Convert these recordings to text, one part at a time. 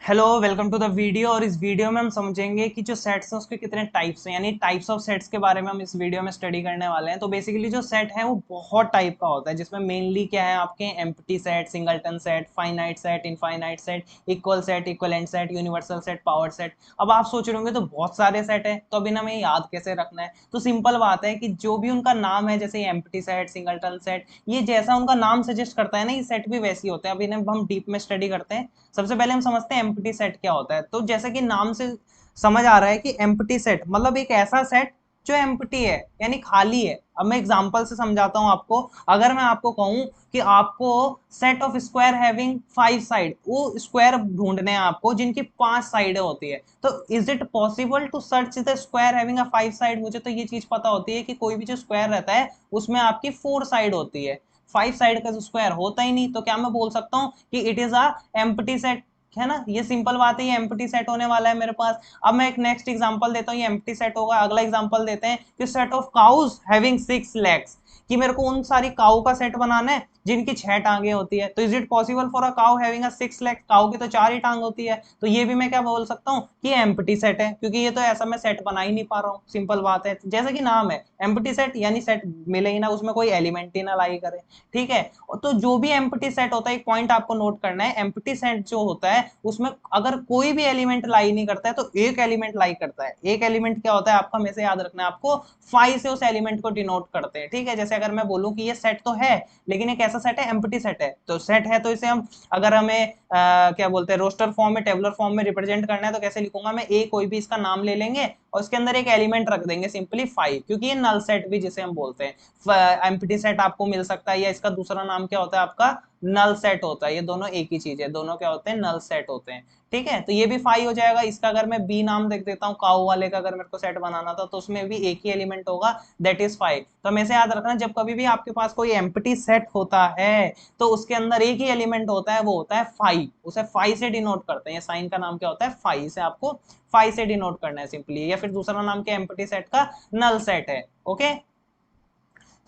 Hello, welcome to the video. और इस video में हम समझेंगे कि जो सेट्स हैं उसके कितने टाइप्स हैं, यानी टाइप्स ऑफ सेट्स के बारे में हम इस वीडियो में स्टडी करने वाले हैं। तो बेसिकली जो सेट है वो बहुत टाइप का होता है, जिसमें मेनली क्या है आपके empty set, singleton set, finite set, infinite set, equal set, equivalent set, universal set, power set. अब आप सोच रहे होंगे तो बहुत सारे सेट है, तो अभी हमें याद कैसे रखना है? तो सिंपल बात है कि जो भी उनका नाम है, जैसे एम्प्टी सेट, सिंगलटन सेट, ये जैसा उनका नाम सजेस्ट करता है ना, ये सेट भी वैसे ही होते हैं। अभी इन्हें हम डीप में स्टडी करते हैं। सबसे पहले हम समझते हैं एम्प्टी सेट क्या होता है। तो जैसे कि नाम से समझ आ रहा है कि एम्प्टी सेट मतलब एक ऐसा सेट जो एम्प्टी है, यानी खाली है। अब मैं एग्जांपल से समझाता हूं आपको। अगर मैं आपको कहूं कि आपको set of square having 5 side, वो स्क्वायर ढूंढने हैं आपको जिनकी 5 साइडें होती है, तो is it possible to search the square having a 5 side? मुझे तो ये चीज पता होती है कि कोई भी जो स्क्वायर रहता है उसमें आपकी 4 साइड होती है। 5 साइड का स्क्वायर होता ही नहीं, तो क्या मैं बोल सकता हूँ कि it is a empty set? है ना, ये सिंपल बात है, ये एम्प्टी सेट होने वाला है मेरे पास। अब मैं एक नेक्स्ट एग्जांपल देता हूँ, ये एम्प्टी सेट होगा। अगला एग्जांपल देते हैं कि set of cows having 6 legs, कि मेरे को उन सारी काउ का सेट बनाना है जिनकी 6 टांगे होती है। तो is it possible for a cow having a 6 leg? Cow की तो 4 ही टांग होती है, तो ये भी मैं क्या बोल सकता हूँ कि एम्प्टी सेट है, क्योंकि ये तो ऐसा मैं सेट बना ही नहीं पा रहा हूँ। सिंपल बात है, जैसा कि नाम है एम्प्टी सेट, यानी सेट मिले ही ना, उसमें कोई एलिमेंट ही ना लाई करे। ठीक है। तो जो भी एम्प्टी सेट होता है, एक पॉइंट आपको नोट करना है, एम्प्टी सेट जो होता है उसमें अगर कोई भी एलिमेंट लाई नहीं करता है तो एक एलिमेंट लाई करता है। एक एलिमेंट क्या होता है आपका हमेशा याद रखना है आपको, फाइव से उस एलिमेंट को डिनोट करते हैं। ठीक है, जैसे अगर मैं बोलूं कि ये सेट तो है लेकिन एक ऐसा सेट है एम्प्टी सेट है, तो सेट है तो इसे हम अगर हमें क्या बोलते हैं रोस्टर फॉर्म में, टेबुलर फॉर्म में रिप्रेजेंट करना है तो कैसे लिखूंगा मैं? ए कोई भी इसका नाम ले लेंगे और उसके अंदर एक एलिमेंट रख देंगे, सिंपली 5, क्योंकि ये नल सेट भी जिसे हम बोलते हैं। एम्प्टी सेट आपको मिल सकता है, या इसका दूसरा नाम क्या होता है आपका? नल सेट होता है। ये दोनों एक ही चीज है, दोनों क्या होते हैं? नल सेट होते हैं। ठीक है, तो ये भी 5 हो जाएगा। इसका अगर मैं बी नाम देख देता हूँ, काऊ वाले का अगर मेरे को सेट बनाना था तो उसमें भी एक ही एलिमेंट होगा, दैट इज 5। तो हमेशा याद रखना, जब कभी भी आपके पास कोई एम्प्टी सेट होता है तो उसके अंदर एक ही एलिमेंट होता है, वो होता है 5। उसे 5 से डिनोट करते हैं। ये साइन का नाम क्या होता है? 5 से आपको 5 से डिनोट करना है सिंपली, या फिर दूसरा नाम क्या एम्प्टी सेट का? नल सेट है। ओके,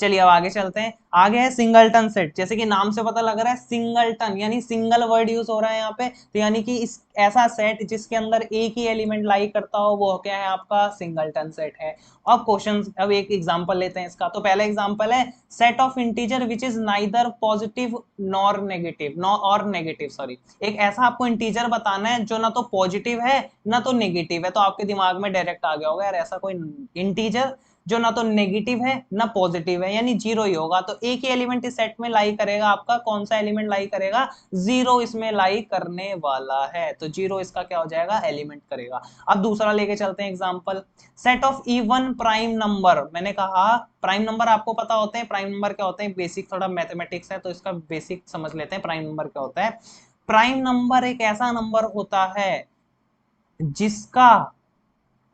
चलिए अब आगे चलते हैं। आगे है सिंगलटन सेट। जैसे कि नाम से पता लग रहा है सिंगलटन, यानी सिंगल वर्ड यूज हो रहा है यहाँ पे, तो यानी कि इस ऐसा सेट जिसके अंदर एक ही एलिमेंट लाई करता हो, वो क्या है आपका? सिंगलटन सेट है। अब क्वेश्चन, अब एक एग्जांपल लेते हैं इसका। तो पहला एग्जांपल है set of integer which is neither positive nor negative, नॉ और नेगेटिव, सॉरी। एक ऐसा आपको इंटीजर बताना है जो ना तो पॉजिटिव है ना तो नेगेटिव है। तो आपके दिमाग में डायरेक्ट आ गया होगा यार, ऐसा कोई इंटीजर जो ना तो नेगेटिव है ना पॉजिटिव है, यानी जीरो ही होगा। तो एक ही एलिमेंट इस सेट में लाई करेगा आपका, कौन सा एलिमेंट लाई करेगा? जीरो इसमें लाई करने वाला है, तो जीरो इसका क्या हो जाएगा? एलिमेंट करेगा। अब दूसरा लेके चलते हैं example, set of even prime number. मैंने कहा प्राइम नंबर आपको पता होते हैं। प्राइम नंबर क्या होते हैं? बेसिक थोड़ा मैथमेटिक्स है तो इसका बेसिक समझ लेते हैं। प्राइम नंबर क्या होता है? प्राइम नंबर एक ऐसा नंबर होता है जिसका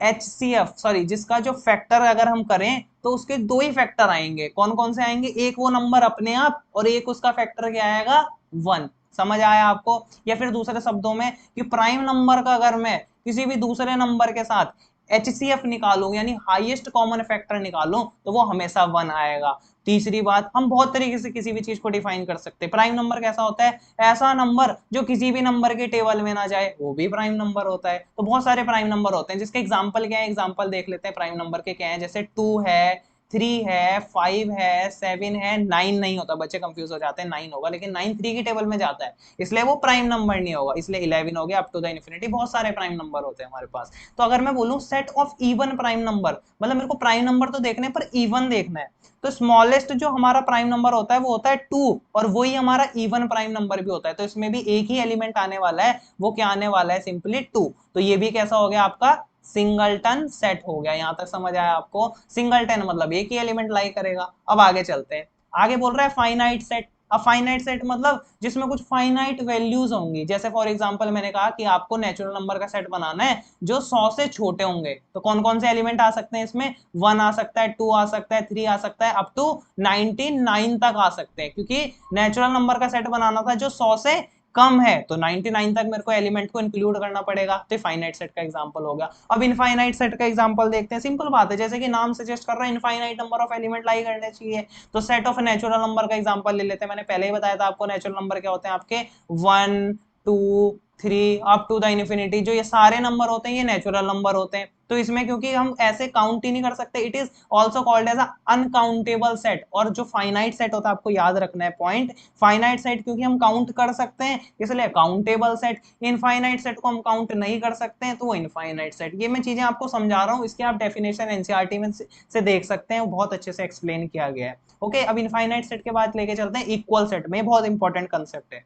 HCF, सॉरी, जिसका जो फैक्टर अगर हम करें तो उसके दो ही फैक्टर आएंगे। कौन कौन से आएंगे? एक वो नंबर अपने आप, और एक उसका फैक्टर क्या आएगा? 1। समझ आया आपको? या फिर दूसरे शब्दों में कि प्राइम नंबर का अगर मैं किसी भी दूसरे नंबर के साथ HCF निकालूं, यानी हाईएस्ट कॉमन फैक्टर निकालूं, तो वो हमेशा 1 आएगा। तीसरी बात, हम बहुत तरीके से किसी भी चीज को डिफाइन कर सकते हैं। प्राइम नंबर कैसा होता है? ऐसा नंबर जो किसी भी नंबर के टेबल में ना जाए, वो भी प्राइम नंबर होता है। तो बहुत सारे प्राइम नंबर होते हैं, जिसके एग्जांपल क्या है? एग्जांपल देख लेते हैं प्राइम नंबर के क्या है। जैसे 2 है, 3 है, 5 है, 7 है, 9 नहीं होता, बच्चे कंफ्यूज हो जाते हैं, 9 होगा, लेकिन 9 3 की टेबल में जाता है, इसलिए वो प्राइम नंबर नहीं होगा। इसलिए 11 हो गया, अप टू द इन्फिनिटी बहुत सारे प्राइम नंबर होते हैं हमारे पास। तो अगर मैं बोलूं set of even prime number, मतलब मेरे को प्राइम नंबर तो देखने पर इवन देखना है, तो स्मॉलेस्ट जो हमारा प्राइम नंबर होता है वो होता है 2, और वही हमारा इवन प्राइम नंबर भी होता है। तो इसमें भी एक ही एलिमेंट आने वाला है, वो क्या आने वाला है? सिंपली 2। तो ये भी कैसा हो गया आपका? सिंगलटन सेट हो गया। यहां तक समझ आया आपको? सिंगलटन मतलब एक ही एलिमेंट लाई करेगा। अब आगे चलते हैं। आगे बोल रहा है फाइनाइट सेट। अब फाइनाइट सेट मतलब जिसमें कुछ फाइनाइट वैल्यूज होंगी। जैसे फॉर एग्जांपल मैंने कहा कि आपको नेचुरल नंबर का सेट बनाना है जो 100 से छोटे होंगे, तो कौन कौन से एलिमेंट आ सकते हैं इसमें? 1 आ सकता है, 2 आ सकता है, 3 आ सकता है, अप टू 99 तक आ सकते हैं, क्योंकि नेचुरल नंबर का सेट बनाना था जो 100 से कम है, तो 99 तक मेरे को एलिमेंट को इंक्लूड करना पड़ेगा। तो फाइनाइट सेट का एग्जांपल हो गया। अब इनफाइनाइट सेट का एग्जांपल देखते हैं। सिंपल बात है, जैसे कि नाम सजेस्ट कर रहा है इनफाइनाइट नंबर ऑफ एलिमेंट लाई करने चाहिए। तो सेट ऑफ नेचुरल नंबर का एग्जांपल ले लेते हैं। मैंने पहले ही बताया था आपको नेचुरल नंबर क्या होते हैं आपके? 1, 2, 3 अप टू द इन्फिनिटी, जो ये सारे नंबर होते हैं ये नेचुरल नंबर होते हैं, तो इसमें क्योंकि हम ऐसे काउंट ही नहीं कर सकते, it is also called as uncountable set. और जो फाइनाइट सेट होता है, आपको याद रखना है पॉइंट, फाइनाइट सेट क्योंकि हम काउंट कर सकते हैं इसलिए काउंटेबल सेट, इनफाइनाइट सेट को हम काउंट नहीं कर सकते हैं तो वो इनफाइनाइट सेट। ये मैं चीजें आपको समझा रहा हूँ, इसके आप डेफिनेशन एनसीईआरटी में से देख सकते हैं, वो बहुत अच्छे से एक्सप्लेन किया गया है। ओके, अब इनफाइनाइट सेट के बाद लेके चलते हैं इक्वल सेट में, बहुत इंपॉर्टेंट कंसेप्ट है।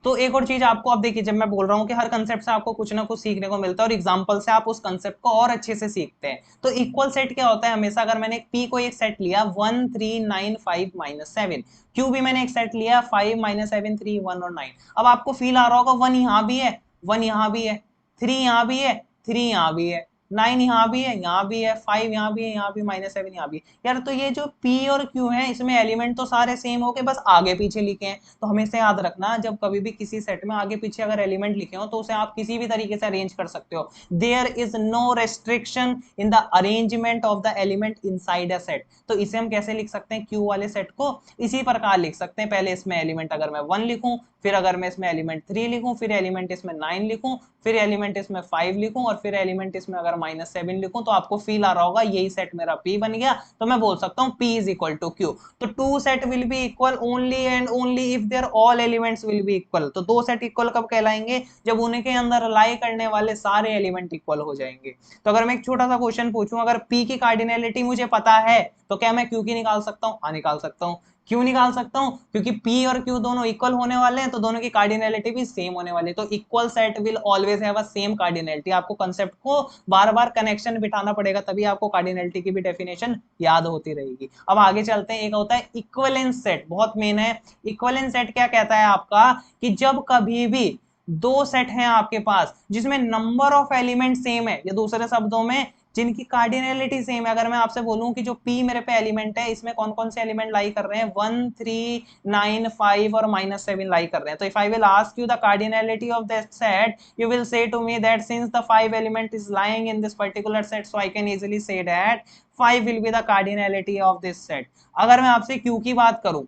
तो एक और चीज आपको, अब देखिए, जब मैं बोल रहा हूँ कि हर कंसेप्ट से आपको कुछ ना कुछ सीखने को मिलता है और एग्जांपल से आप उस कंसेप्ट को और अच्छे से सीखते हैं। तो इक्वल सेट क्या होता है, हमेशा अगर मैंने पी को एक सेट लिया 1 3 9 5 -7, क्यू भी मैंने एक सेट लिया 5 -7 3 1 और 9, अब आपको फील आ रहा होगा 1 यहाँ भी है, 1 यहाँ भी है, 3 यहाँ भी है, 3 यहाँ भी है, 9 यहाँ भी है, यहाँ भी है, 5 यहाँ भी है, यहाँ भी -7 यहाँ भी। यार तो ये जो P और Q है इसमें एलिमेंट तो सारे सेम हो गए, बस आगे पीछे लिखे हैं। तो हमेशा याद रखना, जब कभी भी किसी सेट में आगे पीछे अगर एलिमेंट लिखे हो तो उसे आप किसी भी तरीके से अरेंज कर सकते हो। There is no restriction in the arrangement of the element inside a set. तो इसे हम कैसे लिख सकते हैं, Q वाले सेट को इसी प्रकार लिख सकते हैं, पहले इसमें एलिमेंट अगर मैं 1 लिखूं, फिर अगर मैं इसमें एलिमेंट 3 लिखूं, फिर एलिमेंट इसमें 9 लिखूं, फिर एलिमेंट इसमें 5 लिखूं और फिर एलिमेंट इसमें अगर -7 लिखूं, तो आपको फील आ रहा होगा यही सेट मेरा P बन गया। तो मैं बोल सकता हूं P is equal to Q। तो two set will be equal only and only if their all elements will be equal. तो दो सेट इक्वल कब कहलाएंगे, जब उनके अंदर लाई करने वाले सारे एलिमेंट इक्वल हो जाएंगे। तो अगर मैं एक छोटा सा क्वेश्चन पूछूं, अगर P की कार्डिनलिटी मुझे पता है तो क्या मैं Q की निकाल सकता हूं? हाँ, निकाल सकता हूं। क्यों निकाल सकता हूं? क्योंकि P और Q दोनों इक्वल होने वाले हैं, तो दोनों की कार्डिनलिटी भी सेम होने वाली है। तो equal set will always have a same cardinality. आपको कंसेप्ट को बार बार कनेक्शन बिठाना पड़ेगा, तभी आपको कार्डिनलिटी की भी डेफिनेशन याद होती रहेगी। अब आगे चलते हैं, एक होता है इक्विवेलेंस सेट, बहुत मेन है। इक्विवेलेंस सेट क्या कहता है आपका, कि जब कभी भी दो सेट हैं आपके पास जिसमें नंबर ऑफ एलिमेंट सेम है, या दूसरे शब्दों में जिनकी कार्डिनलिटी सेम है। अगर मैं आपसे बोलूं कि जो P मेरे पे एलिमेंट है इसमें कौन कौन से एलिमेंट लाई कर रहे हैं, 1 3 9 5 और -7 लाई कर रहे हैं। तो if I will ask you the cardinality of that set, you will say to me that since the 5 element is lying in this particular set, so I can easily say that 5 will be the cardinality of this set। अगर मैं आपसे Q की बात करूं,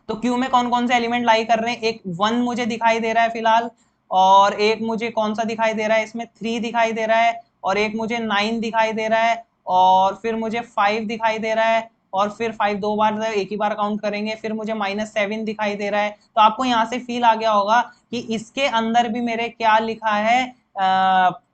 तो Q में कौन कौन से एलिमेंट लाई कर रहे हैं, एक 1 मुझे दिखाई दे रहा है फिलहाल, और एक मुझे कौन सा दिखाई दे रहा है, इसमें 3 दिखाई दे रहा है, और एक मुझे 9 दिखाई दे रहा है, और फिर मुझे 5 दिखाई दे रहा है, और फिर 5 दो बार, एक ही बार काउंट करेंगे, फिर मुझे -7 दिखाई दे रहा है। तो आपको यहाँ से फील आ गया होगा कि इसके अंदर भी मेरे क्या लिखा है,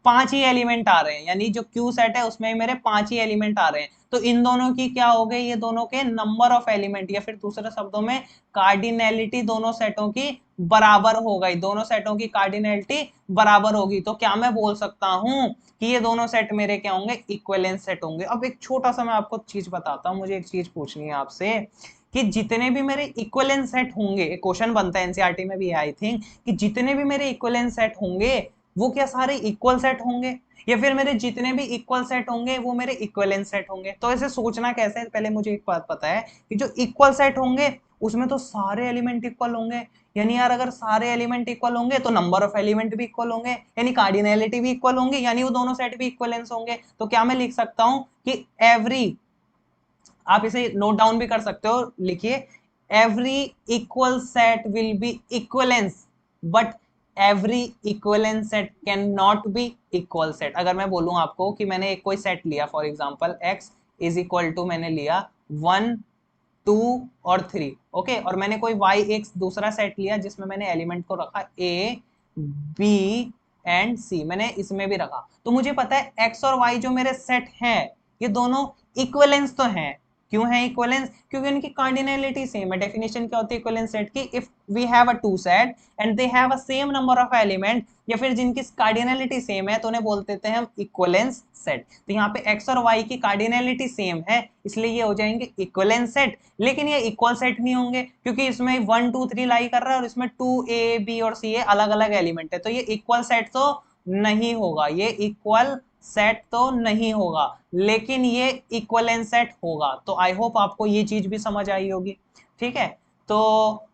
5 ही एलिमेंट आ रहे हैं, यानी जो Q सेट है उसमें मेरे 5 ही एलिमेंट आ रहे हैं। तो इन दोनों की क्या हो गई, ये दोनों के नंबर ऑफ एलिमेंट, या फिर दूसरे शब्दों में कार्डिनलिटी दोनों सेटों की बराबर हो गई, दोनों सेटों की कार्डिनलिटी बराबर होगी। तो क्या मैं बोल सकता हूं कि ये दोनों सेट मेरे क्या होंगे, इक्विवेलेंस सेट होंगे। अब एक छोटा सा मैं आपको चीज बताता हूं, मुझे एक चीज पूछनी है आपसे, कि जितने भी मेरे इक्विवेलेंस सेट होंगे, एक क्वेश्चन बनता है एनसीईआरटी में भी आई थिंक, कि जितने भी मेरे इक्विवेलेंस सेट होंगे वो क्या सारे इक्वल सेट होंगे, या फिर मेरे जितने भी इक्वल सेट होंगे वो मेरे इक्विवेलेंस सेट होंगे। तो ऐसे सोचना कैसे है, पहले मुझे एक बात पता है कि जो इक्वल सेट होंगे उसमें तो सारे एलिमेंट इक्वल होंगे, यानी यार अगर सारे एलिमेंट इक्वल होंगे तो नंबर ऑफ एलिमेंट भी इक्वल होंगे, यानी कार्डिनलिटी भी इक्वल होंगे, यानी वो दोनों सेट भी इक्विवेलेंस होंगे। तो क्या मैं लिख सकता हूं कि एवरी, आप इसे नोट डाउन भी कर सकते हो, लिखिए, every equal set will B equivalence, but every equivalence set can not be equal set. अगर मैं बोलूं आपको कि मैंने एक कोई सेट लिया, for example x is equal to, मैंने लिया 1 2 और 3, ओके, और मैंने कोई y एक दूसरा सेट लिया जिसमें मैंने एलिमेंट को रखा a b एंड c, मैंने इसमें भी रखा। तो मुझे पता है x और y जो मेरे सेट हैं ये दोनों इक्विवेलेंस तो हैं। क्यों है इक्विवेलेंस, क्योंकि उनकी कार्डिनलिटी सेम है। डेफिनेशन क्या होती है इक्विवेलेंस सेट की, if we have a two set and they have a same number of element, या फिर जिनकी कार्डिनलिटी सेम है, तो उन्हें बोल देते हैं हम इक्विवेलेंस सेट। तो यहाँ पे x और y की कार्डिनलिटी सेम है, इसलिए ये हो जाएंगे इक्विवेलेंस सेट। लेकिन ये इक्वल सेट नहीं होंगे, क्योंकि इसमें 1 2 3 लाई कर रहा है और इसमें 2 a b और c अलग अलग एलिमेंट है, तो ये इक्वल सेट तो नहीं होगा, ये इक्वल सेट तो नहीं होगा, लेकिन ये इक्विवेलेंस सेट होगा। तो आई होप आपको ये चीज भी समझ आई होगी, ठीक है। तो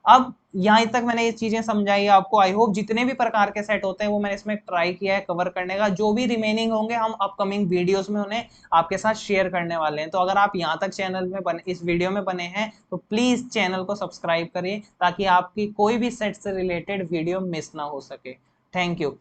अब यहाँ तक मैंने ये चीजें समझाई आपको। आई होप जितने भी प्रकार के सेट होते हैं वो मैंने इसमें ट्राई किया है कवर करने का। जो भी रिमेनिंग होंगे हम अपकमिंग वीडियोस में उन्हें आपके साथ शेयर करने वाले हैं। तो अगर आप यहाँ तक चैनल में बने, इस वीडियो में बने हैं, तो प्लीज चैनल को सब्सक्राइब करिए ताकि आपकी कोई भी सेट से रिलेटेड वीडियो मिस ना हो सके। Thank you.